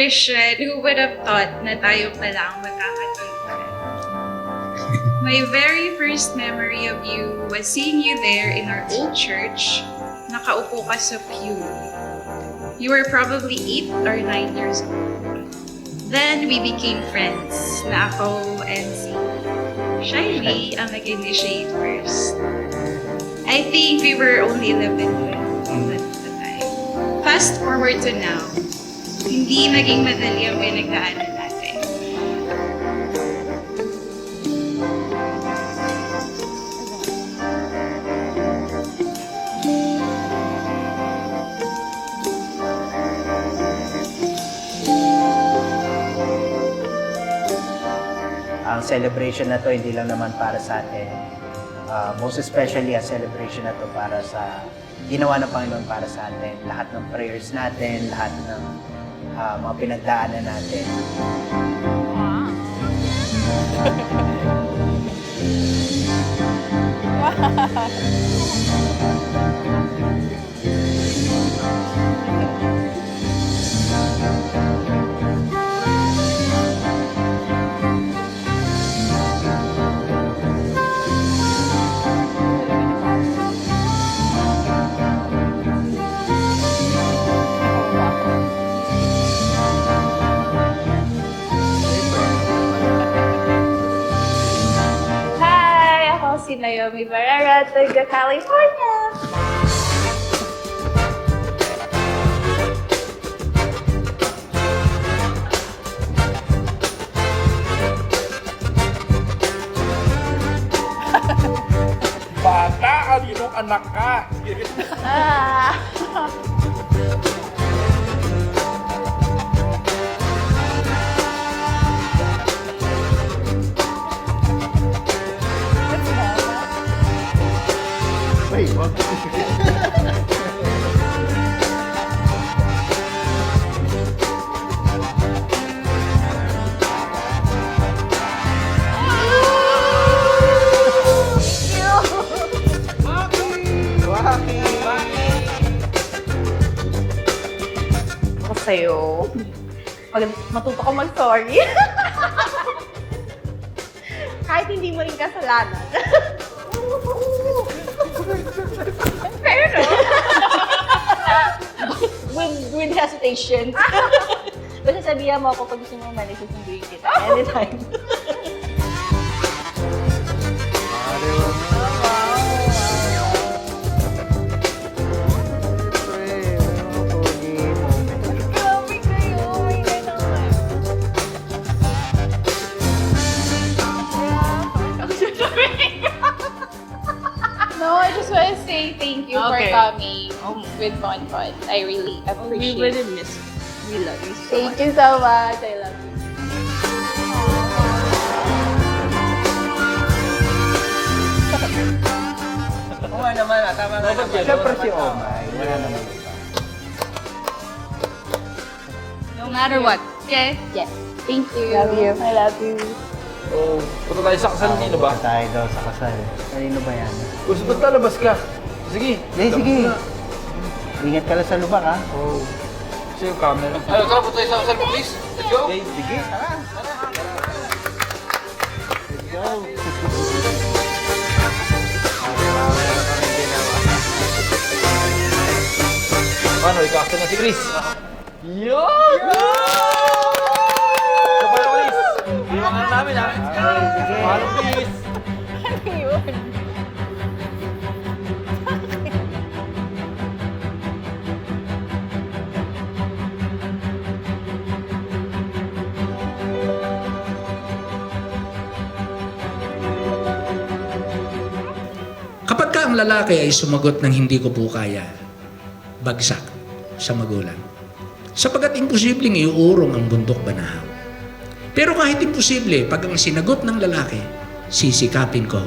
Christian, who would have thought na tayo pala ang magkakatuluyan? My very first memory of you was seeing you there in our old church. Nakaupo ka sa pew. You were probably 8 or 9 years old. Then we became friends na ako and si Shirley ang nag-initiate first. I think we were only 11 at the time. Fast forward to now, hindi naging madali ang pinagdaanan natin. Ang celebration na to hindi lang naman para sa atin. Most especially ang celebration na to para sa ginawa ng Panginoon para sa atin. Lahat ng prayers natin, lahat ng mga pinagdaanan natin. Hi! Ako si Naomi Barrera, taga California. Bata, kaninong anak ka? Ah! Wait, what? Ako sa'yo. Matuto ka mag-sorry. Kahit hindi mo rin kasalanan. Pero no? with hesitation. Basta sabihan mo ako pag gusto mo umalis, susunduin kita. Anytime. Grabe kayo. May gano'n. No, I just want to say thank you for Okay. coming with Bonbon. I really appreciate it. miss you. We love you so Thank you so much. I love you. Oo naman, tama nga naman. Siyempre si Omay. Wala naman iba. No matter what. Okay? Yes. Thank you. Love you. I love you. Oh, punta tayo sa kasal nino ba? Punta tayo daw sa kasal. Kanino ba yan? Gusto ba't lalabas ka? Sige. Sige. Ingat ka lang sa lubak, ha? Oh. Kasi yung camera. Ano, tara, punta tayo sa kasal mo, please. Let's go. Okay, sige. Tara. Let's go. Paano, ikakasal na si Chris? Yun! So, paano, Chris? Iwangan namin, ha? Sige. Paano, Chris? Kapag ka ang lalaki ay sumagot ng hindi ko po kaya, bagsak sa magulang. Sapagat imposibleng iuurong ang bundok banahaw. Pero kahit imposible, pag ang sinagot ng lalaki, sisikapin ko.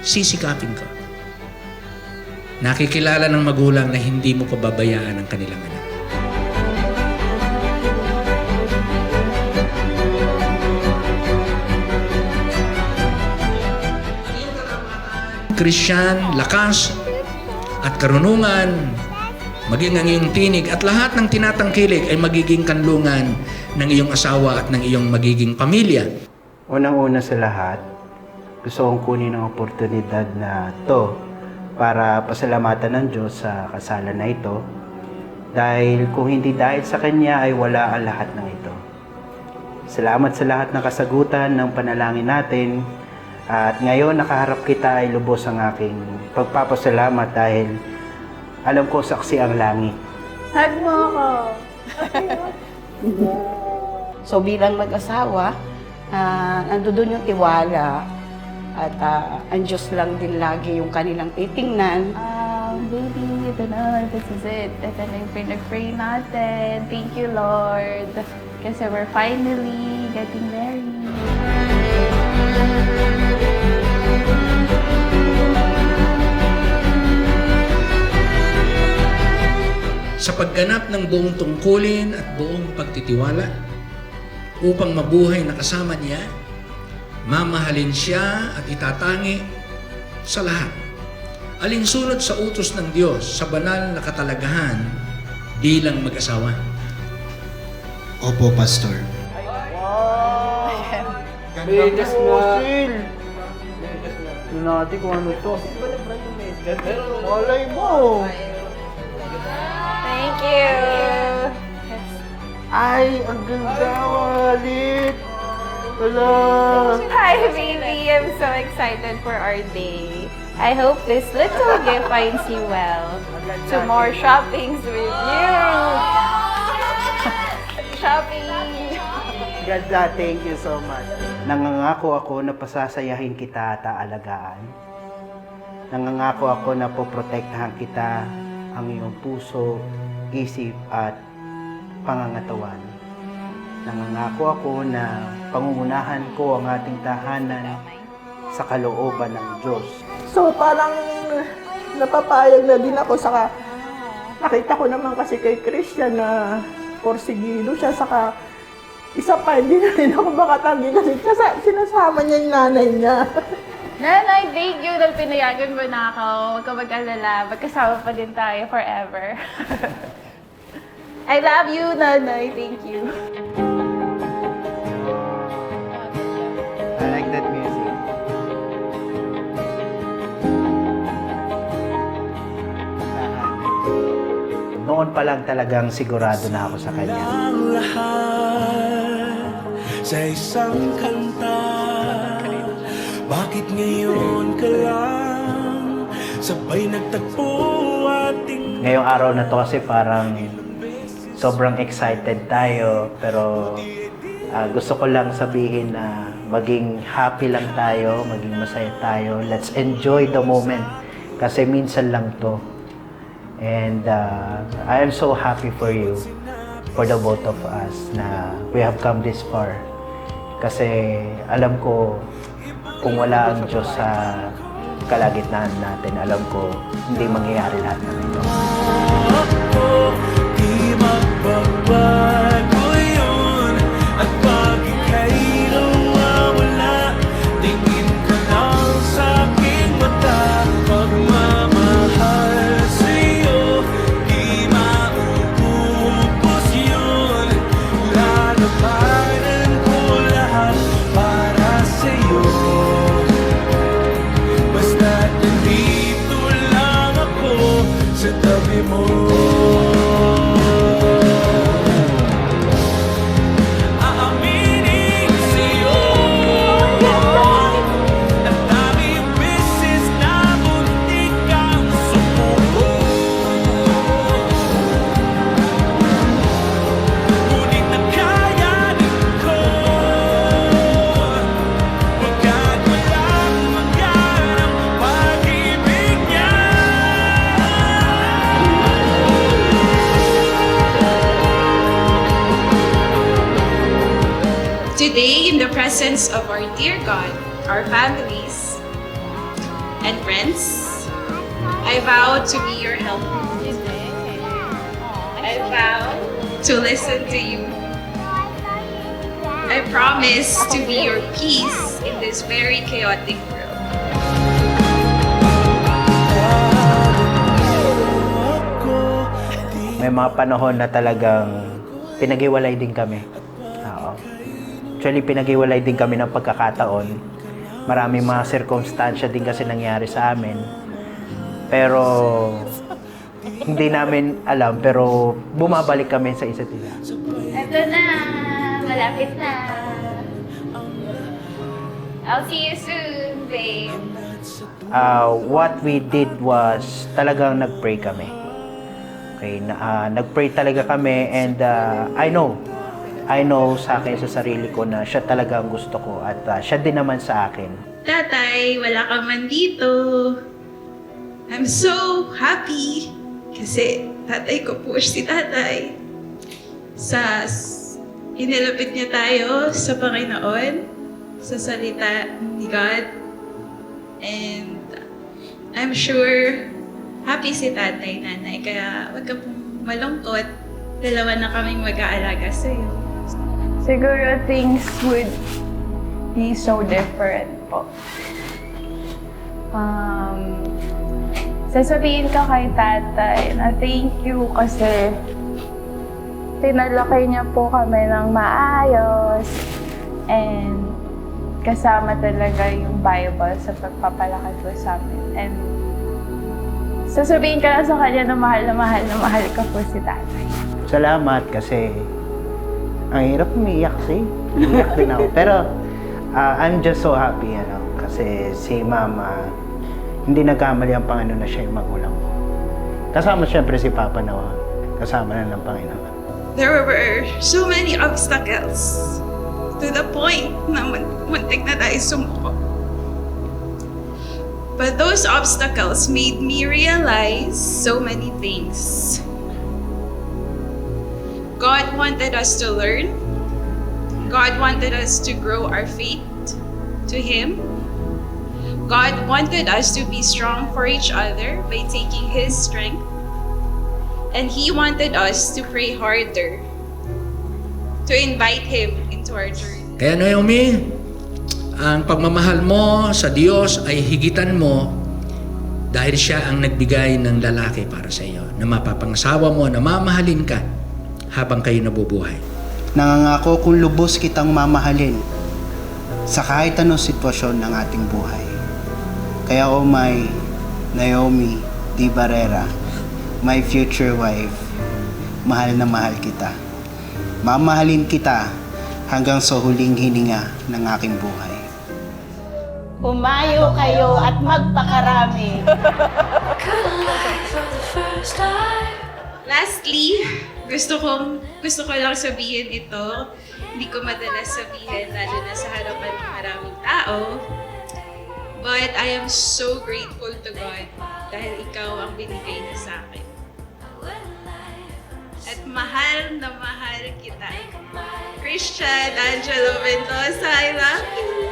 Sisikapin ko. Nakikilala ng magulang na hindi mo pababayaan ang kanilang anak. Krisyan, lakas, at karunungan maging ang iyong tinig at lahat ng tinatangkilik ay magiging kanlungan ng iyong asawa at ng iyong magiging pamilya. Unang-una sa lahat, gusto kong kunin ang oportunidad na to para pasalamatan ng Diyos sa kasalan na ito. Dahil kung hindi dahil sa Kanya ay wala ang lahat ng ito. Salamat sa lahat ng kasagutan ng panalangin natin. At ngayon nakaharap kita ay lubos ang aking pagpapasalamat dahil alam ko saksi ang langit. Hug mo ako. So bilang mag-asawa, nandoon yung tiwala at ang Diyos lang din lagi yung kanilang titingnan. Baby, ito na, this is it. Ito na yung pinag-pray natin. Thank you, Lord. Kasi we're finally getting married. Sa pagganap ng buong tungkulin at buong pagtitiwala, upang mabuhay na kasama niya, mamahalin siya at itatangi sa lahat. Alinsunod sa utos ng Diyos sa banal na katalagahan bilang mag-asawa. Opo, Pastor. Medyas na. Tignan natin kung ano to. Malay mo! Thank you! Ay, ang ganda, walit! Wala! Hi, baby! I'm so excited for our day. I hope this little gift finds you well. To more shoppings with you! Shopping! Ganda, thank you so much. Nangangako ako na pasasayahin kita at aalagaan. Nangangako ako na poprotektahan kita, ang iyong puso, isip at pangangatawan. Nangangako ako na pangungunahan ko ang ating tahanan sa kalooban ng Diyos. So parang napapayag na din ako, saka nakita ko naman kasi kay Christian na porsigido siya, saka isa pa hindi na rin ako makatanggi kasi sinasama niya yung nanay niya. Nanay, thank you dahil pinayagan mo na ako. Huwag ka mag-alala. Magkasama pa din tayo forever. I love you, Nanay. Thank you. I like that music. Noon pa lang talagang sigurado na ako sa kanya. Ang lahat sa isang kanta. Bakit ngayon ka lang sabay nagtagpo ating... Ngayong araw na to kasi parang sobrang excited tayo, pero gusto ko lang sabihin na maging happy lang tayo, maging masaya tayo. Let's enjoy the moment kasi minsan lang to. And I am so happy for you, for the both of us, na we have come this far. Kasi alam ko, kung wala ang Diyos sa kalagitnaan natin, alam ko, hindi mangyayari lahat ng ito. Di magbabago yun. At pag ika'y nawawala, tingin ka lang sa aking mata. Pagmamahal sa'yo, di mauubos yun. Lalabanan ko lahat para sa'yo. Basta't nandito lang ako sa tabi mo. Aaminin sa'yo ang daming beses na muntik kang sumuko. Ngunit nakayanin ko. Pagkat walang maghanap pag-ibig niya. Today, in the presence of our dear God, our families, and friends, I vow to be your helper. I vow to listen to you. I promise to be your peace in this very chaotic world. Ako may mga panahon na talagang pinag-iwalay din kami. Oo. Actually, pinag-iwalay din kami ng pagkakataon. Maraming mga sirkumstansya din kasi nangyari sa amin. Pero hindi namin alam, pero bumabalik kami sa isa't isa. Ito na! Malapit na! I'll see you soon, babe. What we did was talagang nag-pray kami. Okay, nag-pray talaga kami, and I know sa akin, sa sarili ko, na siya talaga ang gusto ko, at siya din naman sa akin. Tatay, wala ka man dito. I'm so happy kasi tatay ko po si tatay. Inilapit niya tayo sa Panginoon, sa salita ni God. And I'm sure happy si tatay, nanay. Kaya wag ka pong malungkot. Dalawa na kaming mag-aalaga sa'yo. Siguro things would be so different po. Sasabihin ko kay tatay na thank you kasi pinalaki niya po kami ng maayos and kasama talaga yung Bible sa pagpapalaki po sa amin. And sasabihin ko lang sa kanya na mahal ko po si tatay. Salamat kasi ang hirap umiyak Umiyak din ako. Pero I'm just so happy, kasi si Mama, hindi nagkamali ang Panginoon na siya yung magulang ko. Kasama siyempre si Papa na kasama na ng Panginoon. There were so many obstacles to the point na muntik na tayo sumuko. But those obstacles made me realize so many things. God wanted us to learn. God wanted us to grow our faith to Him. God wanted us to be strong for each other by taking His strength. And He wanted us to pray harder, to invite Him into our journey. Kaya Naomi, ang pagmamahal mo sa Diyos ay higitan mo dahil siya ang nagbigay ng lalaki para sa iyo, na mapapangasawa mo, na mamahalin ka habang kayo nabubuhay. Nangangako kung lubos kitang mamahalin sa kahit anong sitwasyon ng ating buhay. Kaya my Naomi Di Barrera, my future wife, mahal na mahal kita. Mamahalin kita hanggang sa huling hininga ng aking buhay. Humayo kayo at magpakarami. Lastly, gusto ko lang sabihin ito. Hindi ko madalas sabihin, lalo na sa harapan ng maraming tao. But I am so grateful to God dahil ikaw ang binigay niya sa akin. At mahal na mahal kita. Christian Angelo Mendoza, I love you.